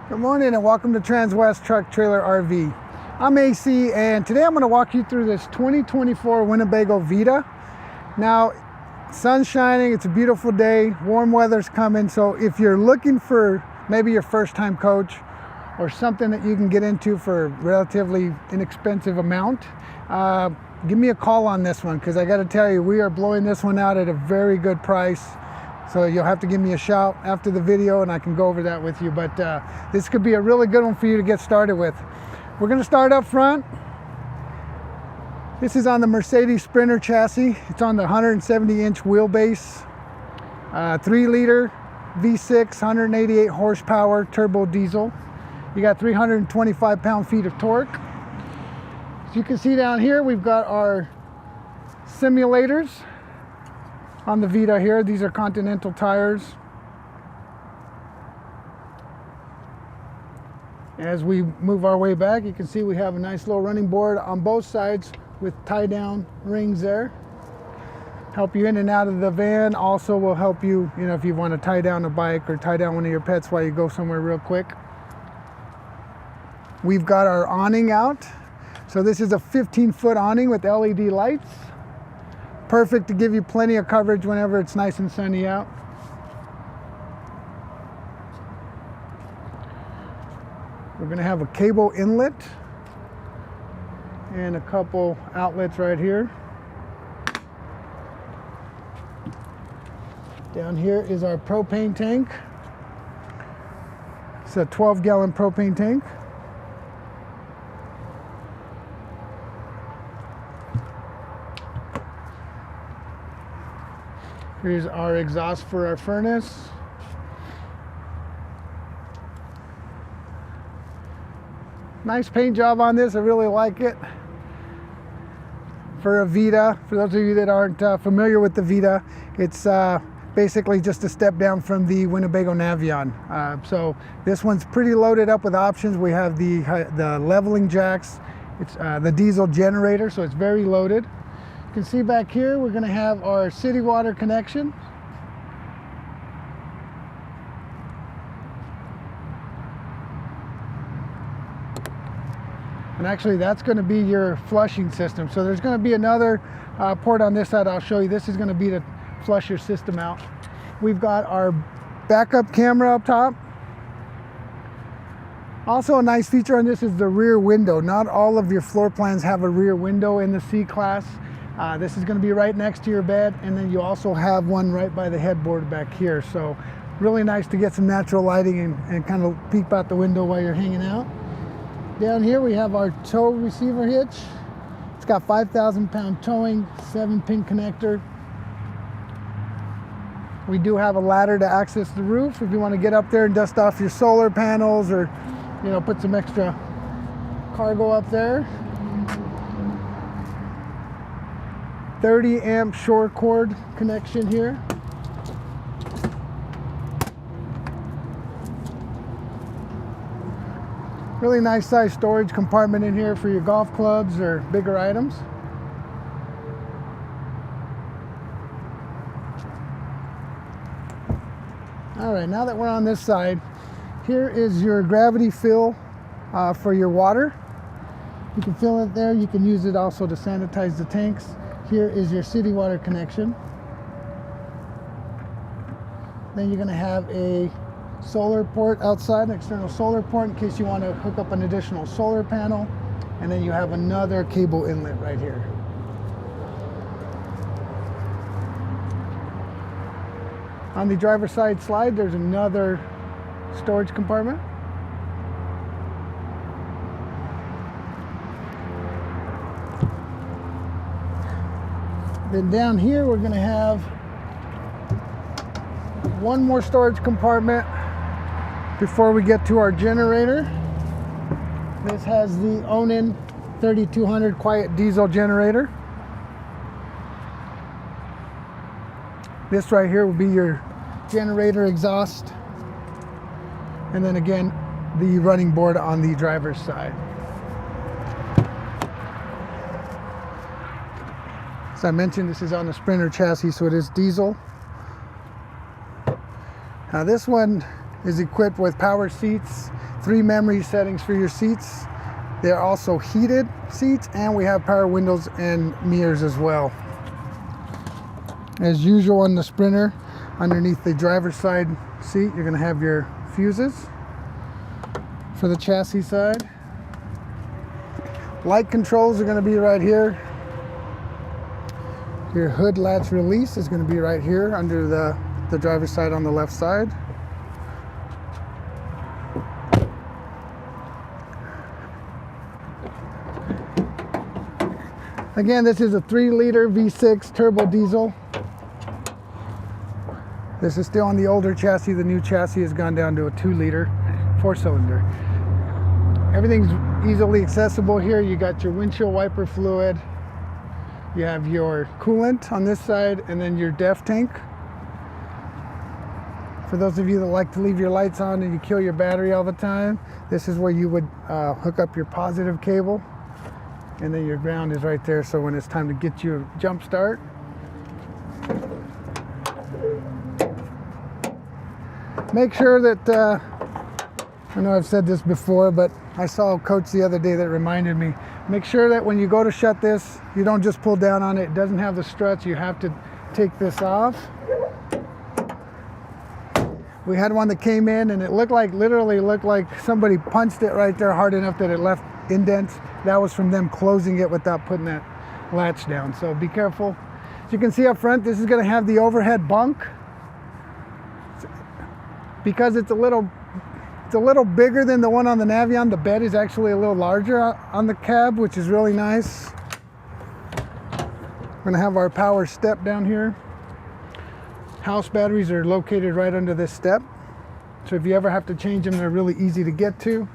Good morning and welcome to Transwest Truck Trailer RV. I'm AC and today I'm going to walk you through this 2024 Winnebago Vita. Now, sun's shining, it's a beautiful day, warm weather's coming, so if you're looking for maybe your first time coach or something that you can get into for a relatively inexpensive amount, give me a call on this one, because I got to tell you, we are blowing this one out at a very good price. So you'll have to give me a shout after the video and I can go over that with you. But this could be a really good one for you to get started with. We're going to start up front. This is on the Mercedes Sprinter chassis. It's on the 170-inch wheelbase. 3-liter V6, 188 horsepower turbo diesel. You got 325 pound-feet of torque. As you can see down here, we've got our simulators on the Vita here. These are Continental tires. As we move our way back, you can see we have a nice little running board on both sides with tie down rings there. Help you in and out of the van. Also will help you, if you want to tie down a bike or tie down one of your pets while you go somewhere real quick. We've got our awning out. So this is a 15-foot awning with LED lights. Perfect to give you plenty of coverage whenever it's nice and sunny out. We're going to have a cable inlet and a couple outlets right here. Down here is our propane tank. It's a 12-gallon propane tank. Here's our exhaust for our furnace. Nice paint job on this, I really like it. For a Vita, for those of you that aren't familiar with the Vita, it's basically just a step down from the Winnebago Navion. So this one's pretty loaded up with options. We have the leveling jacks, it's the diesel generator, so it's very loaded. You can see back here we're going to have our city water connection. And actually that's going to be your flushing system. So there's going to be another port on this side I'll show you. This is going to be to flush your system out. We've got our backup camera up top. Also a nice feature on this is the rear window. Not all of your floor plans have a rear window in the C-Class. This is going to be right next to your bed, and then you also have one right by the headboard back here. So really nice to get some natural lighting and kind of peek out the window while you're hanging out. Down here we have our tow receiver hitch. It's got 5,000 pound towing, 7-pin connector. We do have a ladder to access the roof if you want to get up there and dust off your solar panels or put some extra cargo up there. 30 amp shore cord connection here. Really nice size storage compartment in here for your golf clubs or bigger items. All right, now that we're on this side, here is your gravity fill for your water. You can fill it there. You can use it also to sanitize the tanks. Here is your city water connection. Then you're going to have a solar port outside, an external solar port in case you want to hook up an additional solar panel. And then you have another cable inlet right here. On the driver's side slide, there's another storage compartment. Then down here we're going to have one more storage compartment before we get to our generator. This has the Onan 3200 quiet diesel generator. This right here will be your generator exhaust. And then again, the running board on the driver's side. As I mentioned, this is on the Sprinter chassis, so it is diesel. Now this one is equipped with power seats, 3 memory settings for your seats. They're also heated seats, and we have power windows and mirrors as well. As usual on the Sprinter, underneath the driver's side seat, you're going to have your fuses for the chassis side. Light controls are going to be right here. Your hood latch release is going to be right here under the driver's side on the left side. Again, this is a 3-liter V6 turbo diesel. This is still on the older chassis. The new chassis has gone down to a 2-liter 4-cylinder. Everything's easily accessible here. You got your windshield wiper fluid. You have your coolant on this side, and then your DEF tank. For those of you that like to leave your lights on and you kill your battery all the time, this is where you would hook up your positive cable. And then your ground is right there, so when it's time to get you a jump start. Make sure that, I know I've said this before, but I saw a coach the other day that reminded me, make sure that when you go to shut this, you don't just pull down on it. It doesn't have the struts. You have to take this off. We had one that came in and it literally looked like somebody punched it right there hard enough that it left indents. That was from them closing it without putting that latch down. So be careful. As you can see up front, this is going to have the overhead bunk. Because it's a little bigger than the one on the Navion, the bed is actually a little larger on the cab, which is really nice. We're going to have our power step down here. House batteries are located right under this step. So if you ever have to change them, they're really easy to get to.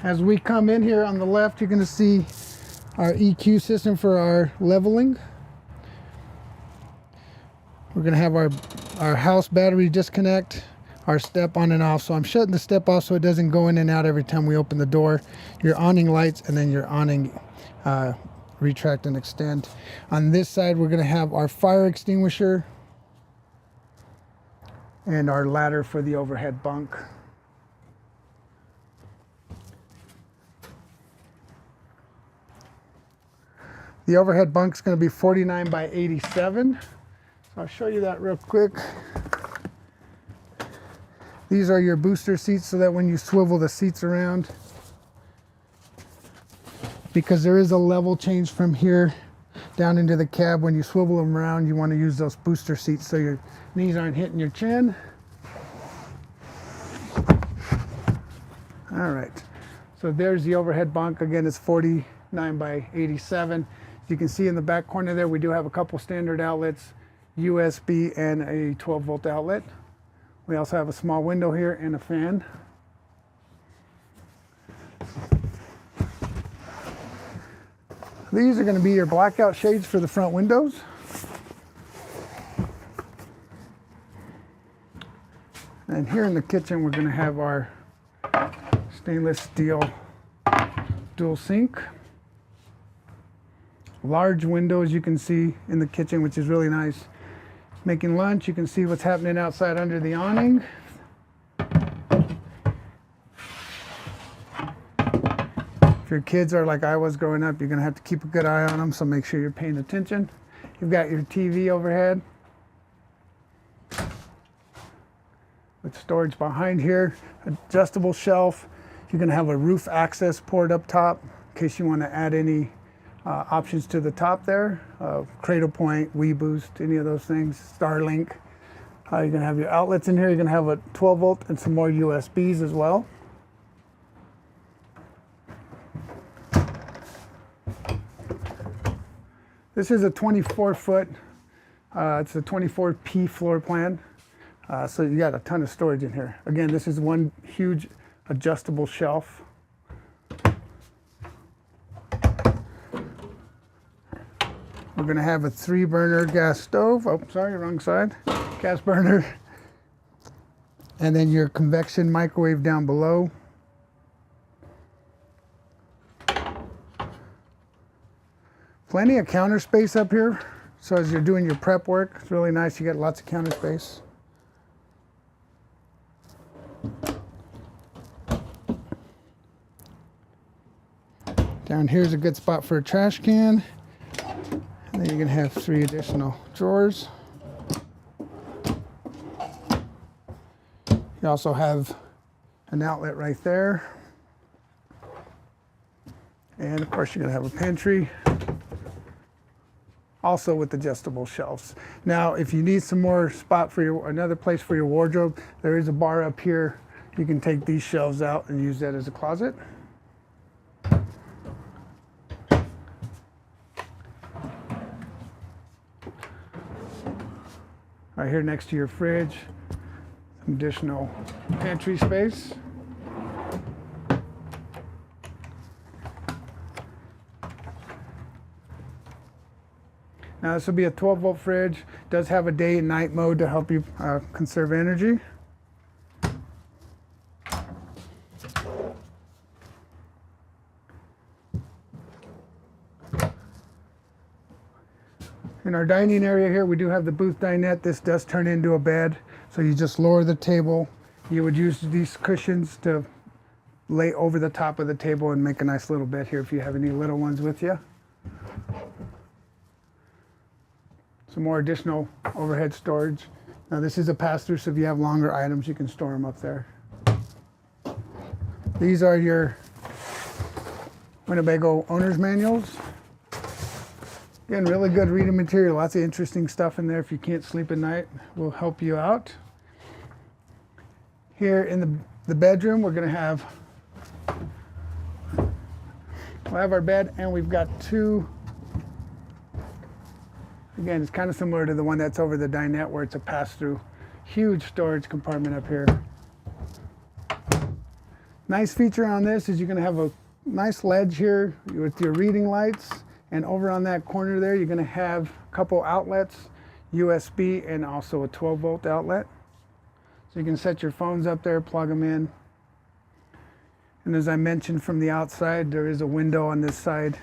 As we come in here on the left, you're going to see our EQ system for our leveling. We're going to have our house battery disconnect, our step on and off. So I'm shutting the step off so it doesn't go in and out every time we open the door. Your awning lights, and then your awning retract and extend. On this side, we're going to have our fire extinguisher and our ladder for the overhead bunk. The overhead bunk is going to be 49 by 87. So I'll show you that real quick. These are your booster seats so that when you swivel the seats around, because there is a level change from here down into the cab, when you swivel them around, you want to use those booster seats so your knees aren't hitting your chin. All right, so there's the overhead bunk. Again, it's 49 by 87. You can see in the back corner there, we do have a couple standard outlets, USB and a 12-volt outlet. We also have a small window here and a fan. These are going to be your blackout shades for the front windows. And here in the kitchen, we're going to have our stainless steel dual sink. Large windows you can see in the kitchen, which is really nice. Making lunch, you can see what's happening outside under the awning. If your kids are like I was growing up, you're going to have to keep a good eye on them, so make sure you're paying attention. You've got your TV overhead with storage behind here, adjustable shelf. You're going to have a roof access port up top in case you want to add any options to the top there. Cradle Point, WeBoost, any of those things, Starlink. You're going to have your outlets in here. You're going to have a 12-volt and some more USBs as well. This is a 24-foot, it's a 24P floor plan. So you got a ton of storage in here. Again, this is one huge adjustable shelf. We're going to have a 3-burner gas stove. Oh, sorry, wrong side. Gas burner. And then your convection microwave down below. Plenty of counter space up here. So as you're doing your prep work, it's really nice. You got lots of counter space. Down here is a good spot for a trash can. And then you're gonna have 3 additional drawers. You also have an outlet right there. And of course you're gonna have a pantry, also with adjustable shelves. Now, if you need some more spot for another place for your wardrobe, there is a bar up here. You can take these shelves out and use that as a closet. Right here next to your fridge, some additional pantry space. Now this will be a 12-volt fridge. It does have a day and night mode to help you conserve energy. In our dining area here, we do have the booth dinette. This does turn into a bed, so you just lower the table. You would use these cushions to lay over the top of the table and make a nice little bed here if you have any little ones with you. Some more additional overhead storage. Now this is a pass-through, so if you have longer items, you can store them up there. These are your Winnebago owner's manuals. Again, really good reading material, lots of interesting stuff in there. If you can't sleep at night, we'll help you out. Here in the bedroom, we'll have our bed, and we've got 2. Again, it's kind of similar to the one that's over the dinette where it's a pass-through. Huge storage compartment up here. Nice feature on this is you're going to have a nice ledge here with your reading lights. And over on that corner there, you're going to have a couple outlets, USB and also a 12-volt outlet. So you can set your phones up there, plug them in. And as I mentioned from the outside, there is a window on this side.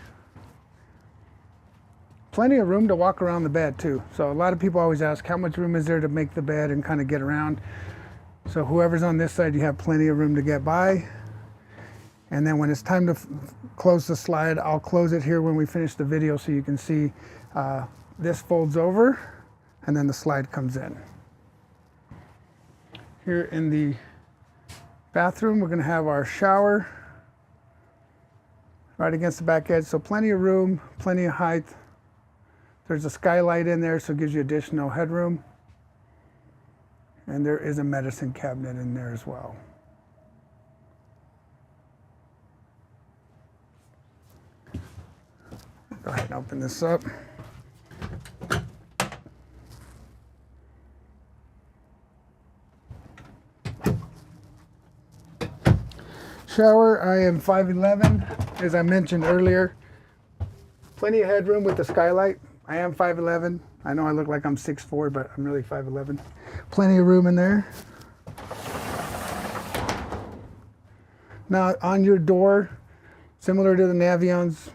Plenty of room to walk around the bed too. So a lot of people always ask, how much room is there to make the bed and kind of get around? So whoever's on this side, you have plenty of room to get by. And then when it's time to close the slide, I'll close it here when we finish the video so you can see this folds over and then the slide comes in. Here in the bathroom, we're going to have our shower right against the back edge. So plenty of room, plenty of height. There's a skylight in there, so it gives you additional headroom. And there is a medicine cabinet in there as well. Go ahead and open this up. Shower, I am 5'11", as I mentioned earlier. Plenty of headroom with the skylight. I am 5'11". I know I look like I'm 6'4", but I'm really 5'11". Plenty of room in there. Now on your door, similar to the Navions,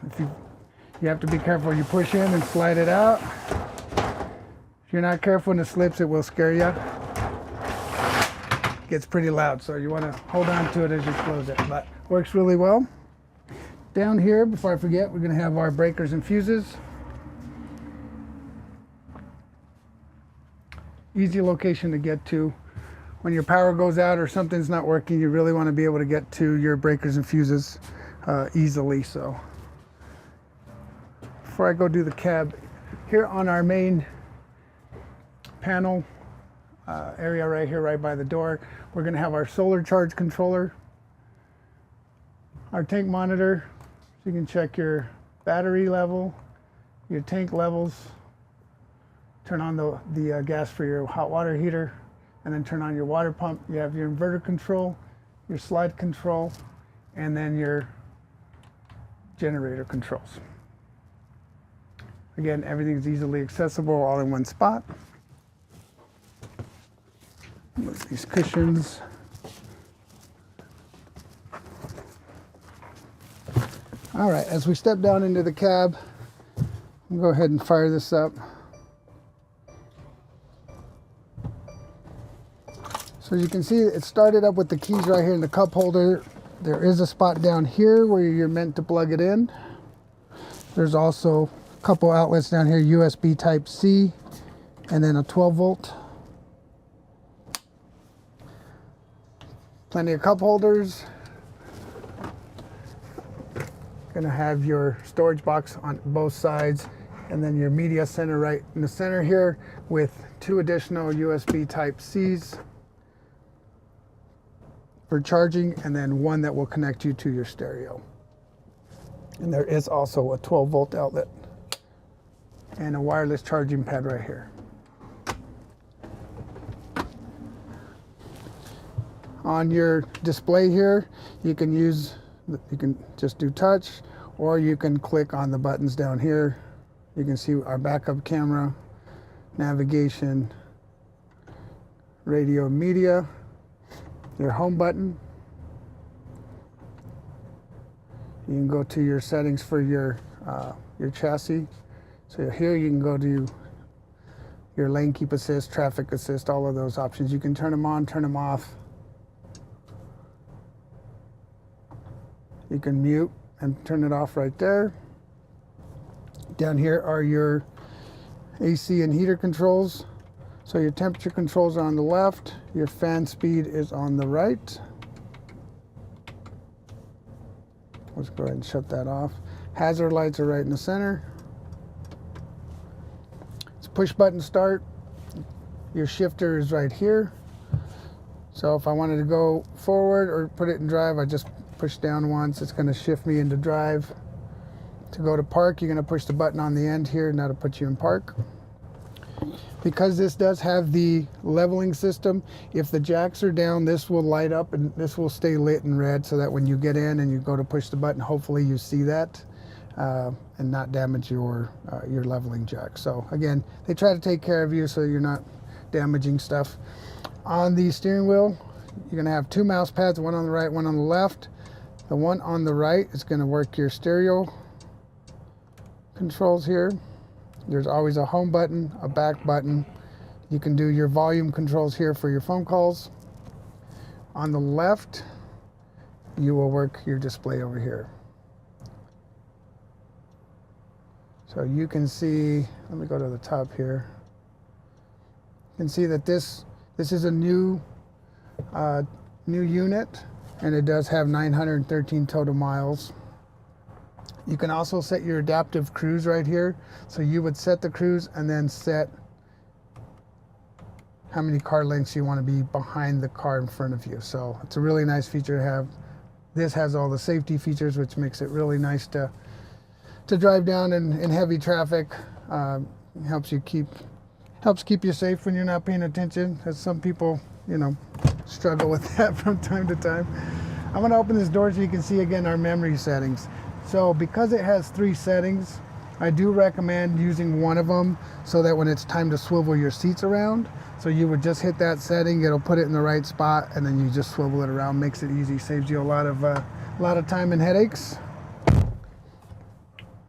you have to be careful. You push in and slide it out. If you're not careful and it slips, it will scare you. It gets pretty loud, so you want to hold on to it as you close it, but works really well. Down here, before I forget, we're going to have our breakers and fuses. Easy location to get to. When your power goes out or something's not working, you really want to be able to get to your breakers and fuses easily. So before I go do the cab, here on our main panel area right here, right by the door, we're going to have our solar charge controller, our tank monitor, so you can check your battery level, your tank levels, turn on the gas for your hot water heater, and then turn on your water pump. You have your inverter control, your slide control, and then your generator controls. Again, everything's easily accessible all in one spot. Move these cushions. All right, as we step down into the cab, I'll go ahead and fire this up. So you can see it started up with the keys right here in the cup holder. There is a spot down here where you're meant to plug it in. There's also a couple outlets down here, USB type C, and then a 12 volt. Plenty of cup holders. Gonna have your storage box on both sides, and then your media center right in the center here with 2 additional USB type C's for charging, and then 1 that will connect you to your stereo. And there is also a 12 volt outlet and a wireless charging pad right here. On your display here, you can just do touch, or you can click on the buttons down here. You can see our backup camera, navigation, radio, media, your home button. You can go to your settings for your chassis. So here you can go to your lane keep assist, traffic assist, all of those options. You can turn them on, turn them off. You can mute and turn it off right there. Down here are your AC and heater controls. So your temperature controls are on the left, your fan speed is on the right. Let's go ahead and shut that off. Hazard lights are right in the center. It's push button start. Your shifter is right here. So if I wanted to go forward or put it in drive, I just push down once. It's going to shift me into drive. To go to park, you're going to push the button on the end here, and that'll put you in park. Because this does have the leveling system, if the jacks are down, this will light up and this will stay lit in red, so that when you get in and you go to push the button, hopefully you see that and not damage your leveling jack. So again, they try to take care of you so you're not damaging stuff. On the steering wheel, you're going to have 2 mouse pads, one on the right, one on the left. The one on the right is going to work your stereo controls here. There's always a home button, a back button. You can do your volume controls here for your phone calls. On the left, you will work your display over here. So you can see, let me go to the top here. You can see that this is a new unit, and it does have 913 total miles. You can also set your adaptive cruise right here. So you would set the cruise and then set how many car lengths you want to be behind the car in front of you. So it's a really nice feature to have. This has all the safety features, which makes it really nice to drive down in heavy traffic. Helps keep you safe when you're not paying attention, as some people, struggle with that from time to time. I'm going to open this door so you can see again our memory settings. So because it has 3 settings, I do recommend using one of them so that when it's time to swivel your seats around, so you would just hit that setting, it'll put it in the right spot, and then you just swivel it around. Makes it easy, saves you a lot of time and headaches.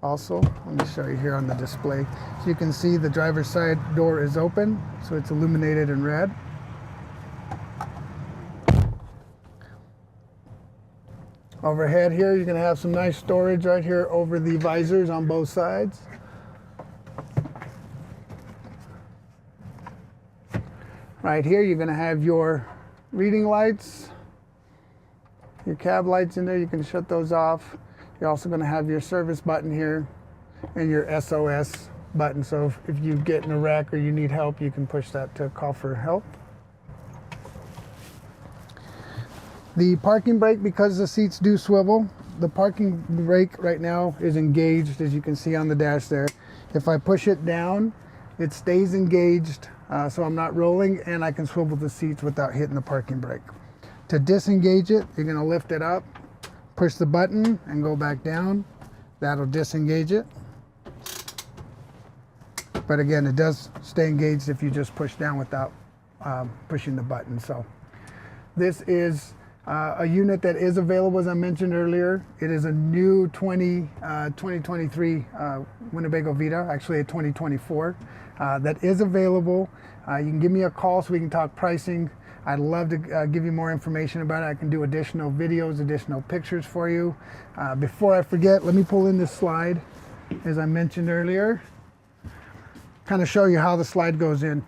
Also, let me show you here on the display. So you can see the driver's side door is open, so it's illuminated in red. Overhead here, you're going to have some nice storage right here over the visors on both sides. Right here, you're going to have your reading lights, your cab lights in there. You can shut those off. You're also going to have your service button here and your SOS button. So if you get in a wreck or you need help, you can push that to call for help. The parking brake, because the seats do swivel, the parking brake right now is engaged, as you can see on the dash there. If I push it down, it stays engaged, so I'm not rolling, and I can swivel the seats without hitting the parking brake. To disengage it, you're going to lift it up, push the button, and go back down. That'll disengage it. But again, it does stay engaged if you just push down without pushing the button. So this is a unit that is available, as I mentioned earlier. It is a new 2023 Winnebago Vita, actually a 2024, that is available. You can give me a call so we can talk pricing. I'd love to give you more information about it. I can do additional videos, additional pictures for you. Before I forget, let me pull in this slide, as I mentioned earlier. Kind of show you how the slide goes in.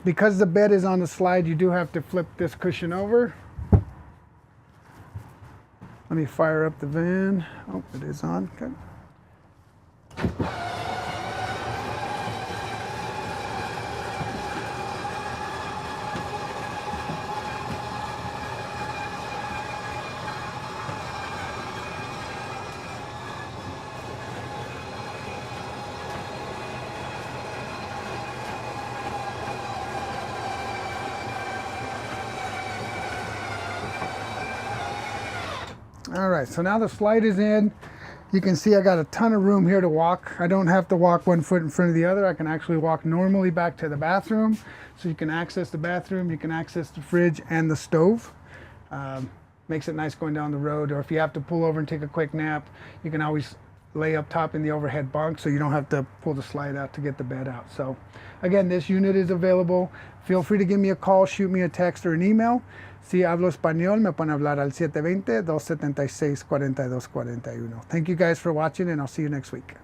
Because the bed is on the slide, you do have to flip this cushion over. Let me fire up the van. Oh, it is on. Okay. All right, so now the slide is in. You can see I got a ton of room here to walk. I don't have to walk 1 foot in front of the other. I can actually walk normally back to the bathroom. So you can access the bathroom, you can access the fridge and the stove. Makes it nice going down the road, or if you have to pull over and take a quick nap, you can always lay up top in the overhead bunk, so you don't have to pull the slide out to get the bed out. So again, this unit is available. Feel free to give me a call, shoot me a text or an email. Si hablo español, me pueden hablar al 720-276-4241. Thank you guys for watching, and I'll see you next week.